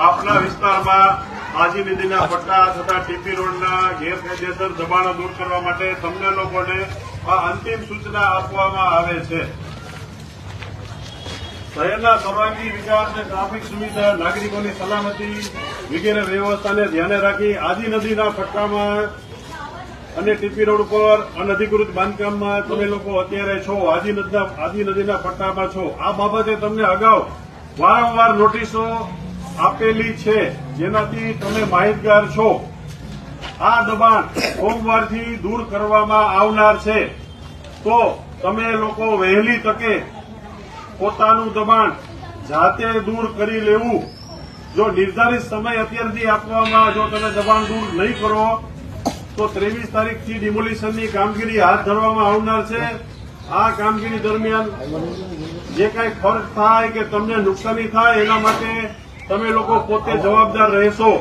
આપના વિસ્તારમાં આજી નદીના પટ્ટા તથા ટીપી રોડના ગેરકાયદેસર દબાણો દૂર કરવા માટે તમને લોકોને આ અંતિમ સૂચના આપવામાં આવે છે। શહેરના સર્વાંગી વિકાસ અને ટ્રાફિક સુવિધા, નાગરિકોની સલામતી વગેરે વ્યવસ્થાને ધ્યાને રાખી આજી નદીના પટ્ટામાં અને ટીપી રોડ ઉપર અનધિકૃત બાંધકામમાં તમે લોકો અત્યારે છો, આજી નદીના પટ્ટામાં છો। આ બાબતે તમને અગાઉ વારંવાર નોટિસો આપેલી છે, જેનાથી તમે માહિતગાર છો। આ દબાણ સોમવારથી દૂર કરવામાં આવનાર છે, તો તમે લોકો વહેલી તકે પોતાનું દબાણ જાતે દૂર કરી લેવું। જો નિર્ધારિત સમય અત્યારથી આપવામાં જો તમે દબાણ દૂર નહીં કરો તો 23 તારીખથી ડિમોલિશનની કામગીરી હાથ ધરવામાં આવનાર છે। આ કામગીરી દરમિયાન જે કંઈ ખર્ચ થાય કે તમને નુકસાની થાય એના માટે તમે લોકો પોતે જવાબદાર રહેશો।